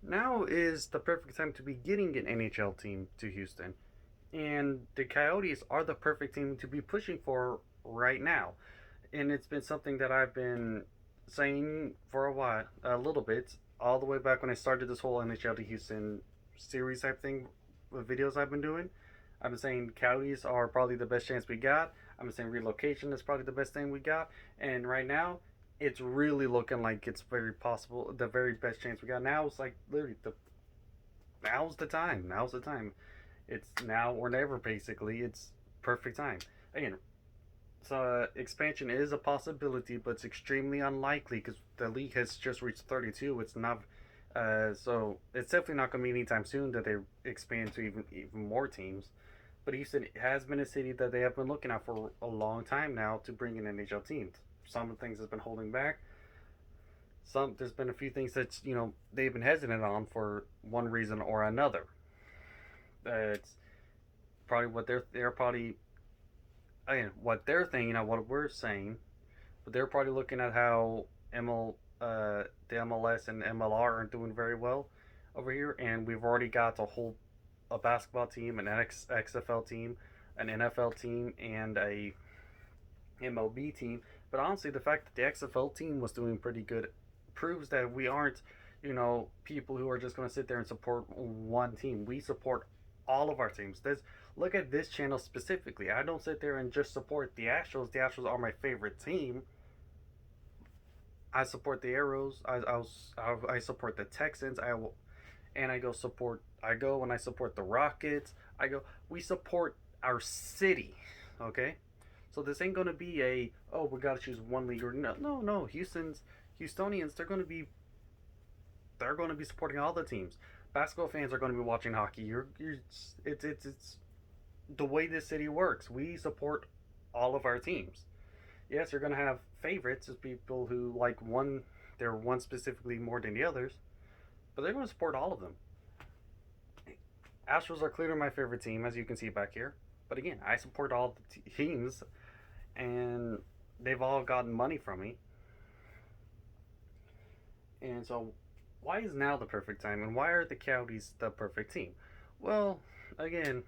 Now is the perfect time to be getting an NHL team to Houston. And the Coyotes are the perfect team to be pushing for right now. And it's been something that I've been saying for a while, a little bit, all the way back when I started this whole NHL to Houston series type thing with videos I've been doing. I've been saying Coyotes are probably the best chance we got. I've been saying relocation is probably the best thing we got. And right now, it's really looking like it's very possible, the very best chance we got. Now it's like literally now's the time. Now's the time. It's now or never, basically. It's perfect time. Again, so expansion is a possibility, but it's extremely unlikely because the league has just reached 32. It's not, so it's definitely not going to be anytime soon that they expand to even more teams. But Houston has been a city that they have been looking at for a long time now to bring in NHL teams. Some of the things has been holding back. There's been a few things that they've been hesitant on for one reason or another. It's probably what they're probably again what they're thinking of what we're saying, but they're probably looking at how the MLS and MLR aren't doing very well over here, and we've already got a basketball team, an XFL team, an NFL team, and a MLB team. But honestly, the fact that the XFL team was doing pretty good proves that we aren't, people who are just going to sit there and support one team. We support all of our teams. Look at this channel specifically. I don't sit there and just support the Astros. The Astros are my favorite team. I support the Arrows. I support the Texans. I will, and I go support. I go and I support the Rockets. I go. We support our city. Okay. So this ain't gonna be we gotta choose one league or no. Houstonians they're gonna be supporting all the teams. Basketball fans are gonna be watching hockey. It's the way this city works. We support all of our teams. Yes, you're gonna have favorites as people who like they're one specifically more than the others, but they're gonna support all of them. Astros are clearly my favorite team, as you can see back here. But again, I support all the teams, and they've all gotten money from me. And so, why is now the perfect time, and why are the Coyotes the perfect team? Well, again,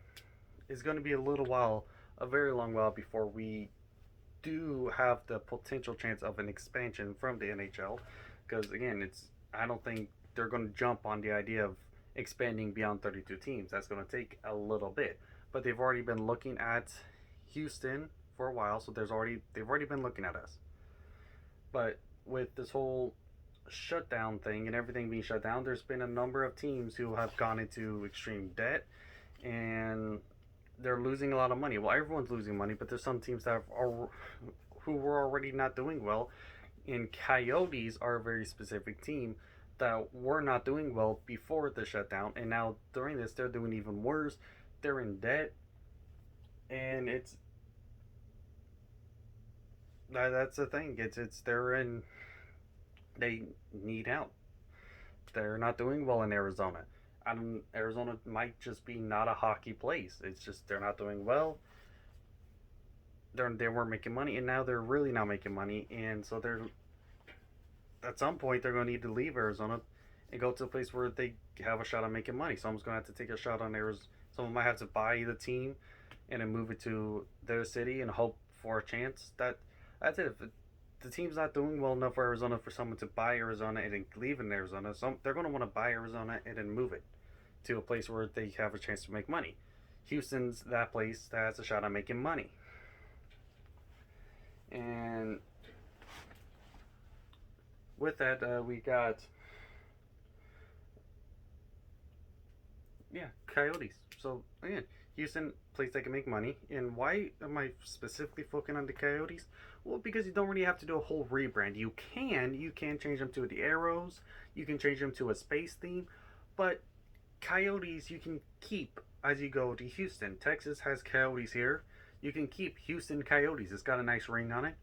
it's going to be a little while, a very long while, before we do have the potential chance of an expansion from the NHL. Because again, I don't think they're going to jump on the idea of expanding beyond 32 teams. That's going to take a little bit. But they've already been looking at Houston for a while, so they've already been looking at us. But with this whole shutdown thing and everything being shut down, there's been a number of teams who have gone into extreme debt and they're losing a lot of money. Well, everyone's losing money, but there's some teams that are who were already not doing well. And Coyotes are a very specific team that were not doing well before the shutdown, and now during this, they're doing even worse. They're in debt, and that's the thing. It's they're in they need help. They're not doing well in Arizona. Arizona might just be not a hockey place. It's just they're not doing well. They weren't making money, and now they're really not making money. And so they're at some point they're going to need to leave Arizona and go to a place where they have a shot at making money. Someone's going to have to take a shot on Arizona. Someone might have to buy the team and then move it to their city and hope for a chance. That's it. If the team's not doing well enough for Arizona for someone to buy Arizona and then leave in Arizona, they're going to want to buy Arizona and then move it to a place where they have a chance to make money. Houston's that place that has a shot at making money. And with that, we got Coyotes. So again, Houston place they can make money. And why am I specifically focusing on the Coyotes? Well, because you don't really have to do a whole rebrand. You can change them to the arrows. You can change them to a space theme, but Coyotes you can keep as you go to Houston. Texas has Coyotes here. You can keep Houston Coyotes. It's got a nice ring on it.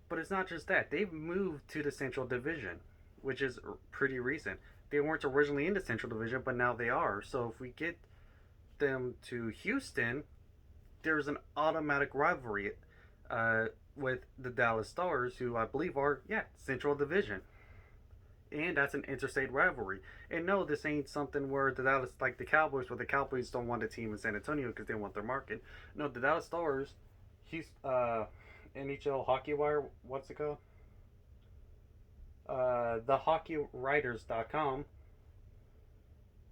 But it's not just that. They've moved to the Central Division, which is pretty recent. They weren't originally in the Central Division, but now they are. So if we get them to Houston, there's an automatic rivalry with the Dallas Stars, who I believe are, Central Division. and that's an interstate rivalry. And no, this ain't something where the Dallas, like the Cowboys, where the Cowboys don't want a team in San Antonio because they want their market. No, the Dallas Stars, he's NHL Hockey Wire, what's it called? TheHockeyWriters.com.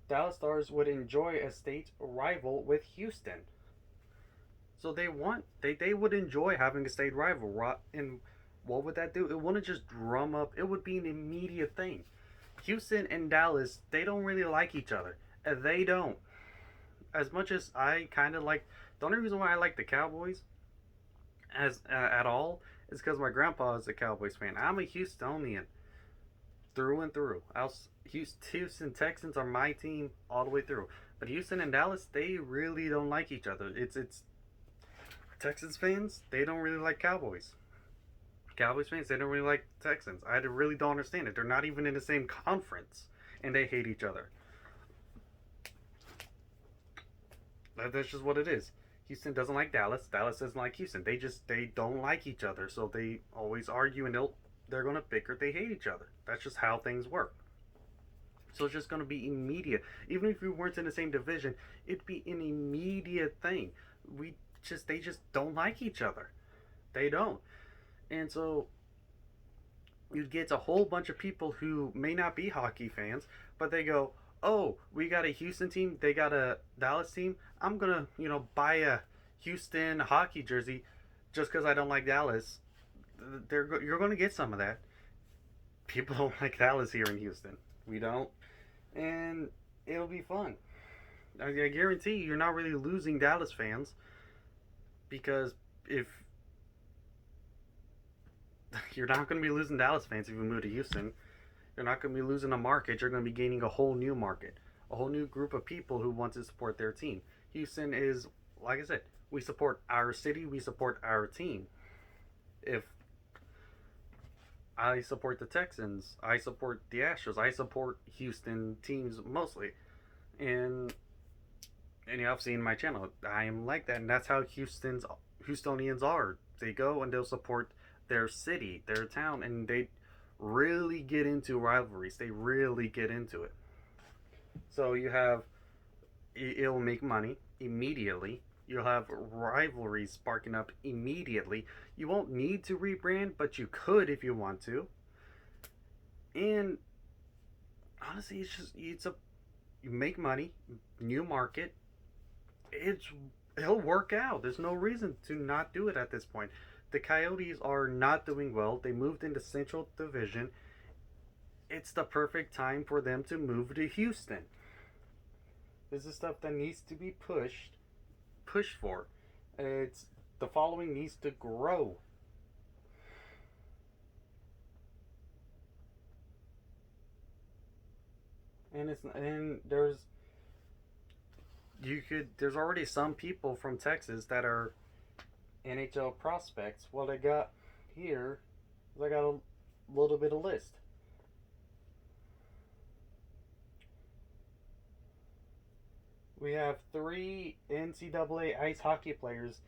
Dallas Stars would enjoy a state rival with Houston. So they would enjoy having a state rival. And what would that do? It wouldn't just drum up. It would be an immediate thing. Houston and Dallas, they don't really like each other. They don't. As much as I kind of like, the only reason why I like the Cowboys as at all is because my grandpa is a Cowboys fan. I'm a Houstonian through and through. Houston Texans are my team all the way through. But Houston and Dallas, they really don't like each other. It's Texans fans, they don't really like Cowboys. Cowboys fans, they don't really like Texans. I really don't understand it. They're not even in the same conference, and they hate each other. That's just what it is. Houston doesn't like Dallas. Dallas doesn't like Houston. They don't like each other, so they always argue and they're gonna bicker. They hate each other. That's just how things work. So it's just gonna be immediate. Even if we weren't in the same division, it'd be an immediate thing. They just don't like each other. They don't. And so you'd get a whole bunch of people who may not be hockey fans, but they go, "Oh, we got a Houston team, they got a Dallas team. I'm gonna, buy a Houston hockey jersey just because I don't like Dallas." You're gonna get some of that. People don't like Dallas here in Houston. We don't, and it'll be fun. I guarantee you're not really losing Dallas fans because if you're not going to be losing Dallas fans if you move to Houston. You're not going to be losing a market. You're going to be gaining a whole new market, a whole new group of people who want to support their team. Houston is, like I said, we support our city, we support our team. If I support the Texans, I support the Astros, I support Houston teams mostly. And I've seen my channel. I am like that, and that's how Houstonians are. They go and they'll support their city, their town, and they really get into rivalries. They really get into it. So it'll make money immediately. You'll have rivalries sparking up immediately. You won't need to rebrand, but you could if you want to. And honestly, you make money, new market. It'll work out. There's no reason to not do it at this point. The Coyotes are not doing well. They moved into Central Division. It's the perfect time for them to move to Houston. This is stuff that needs to be pushed for. It's the following needs to grow. There's already some people from Texas that are NHL prospects. What I got here is I got a little bit of list. We have 3 NCAA ice hockey players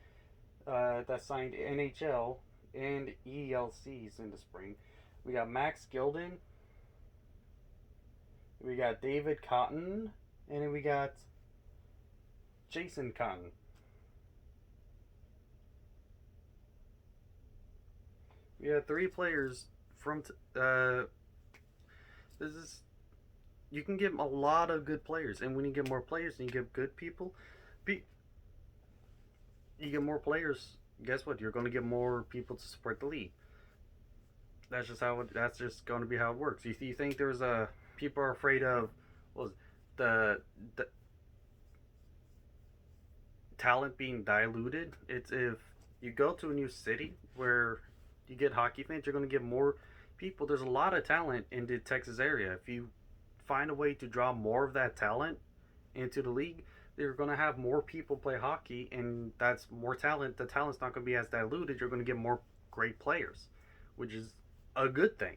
that signed NHL and ELCs in the spring. We got Max Gilden, we got David Cotton, and then we got Jason Cotton. We have 3 players from. This is. You can get a lot of good players, and when you get more players and you get good people, you get more players. Guess what? You're going to get more people to support the league. That's just how. That's just going to be how it works. You think there's people are afraid of, the talent being diluted? It's if you go to a new city where you get hockey fans, you're going to get more people. There's a lot of talent in the Texas area. If you find a way to draw more of that talent into the league, you're going to have more people play hockey, and that's more talent. The talent's not going to be as diluted. You're going to get more great players, which is a good thing.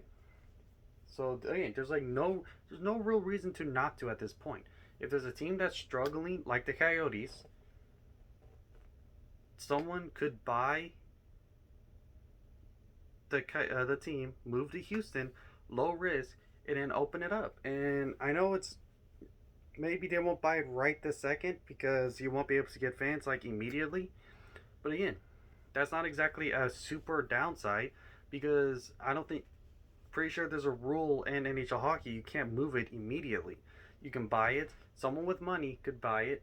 So again, there's no real reason to not to at this point. If there's a team that's struggling, like the Coyotes, someone could buy the team, move to Houston, low risk, and then open it up. And I know it's maybe they won't buy it right this second because you won't be able to get fans like immediately. But again, that's not exactly a super downside because I don't think, pretty sure there's a rule in NHL hockey you can't move it immediately. You can buy it. Someone with money could buy it,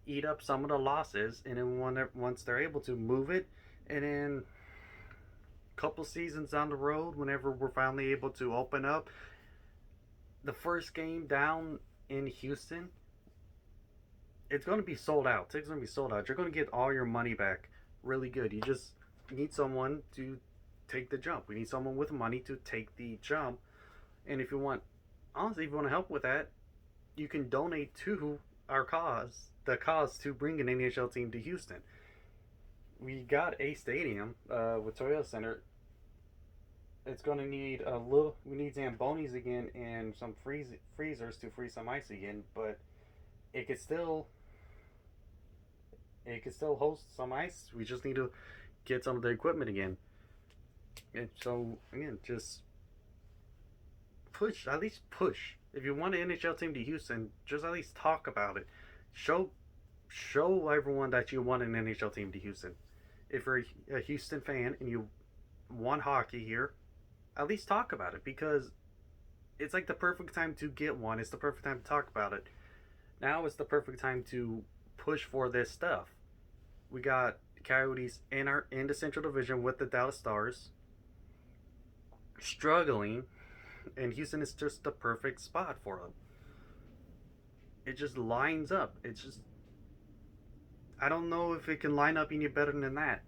eat up some of the losses, and then once they're able to move it, and then a couple seasons down the road, whenever we're finally able to open up, the first game down in Houston, it's going to be sold out. Tickets are going to be sold out. You're going to get all your money back really good. You just need someone to take the jump. We need someone with money to take the jump. And if you want, honestly, if you want to help with that, you can donate to our cause, the cause to bring an NHL team to Houston. We got a stadium with Toyota Center. It's going to need a little. We need Zambonis again and some freezers to freeze some ice again, but it could still host some ice. We just need to get some of the equipment again. And so again, just push. At least push. If you want an NHL team to Houston, just at least talk about it. Show everyone that you want an NHL team to Houston. If you're a Houston fan and you want hockey here, at least talk about it because it's like the perfect time to get one. It's the perfect time to talk about it. Now is the perfect time to push for this stuff. We got Coyotes in the Central Division with the Dallas Stars struggling, and Houston is just the perfect spot for them. It just lines up. It's just I don't know if it can line up any better than that.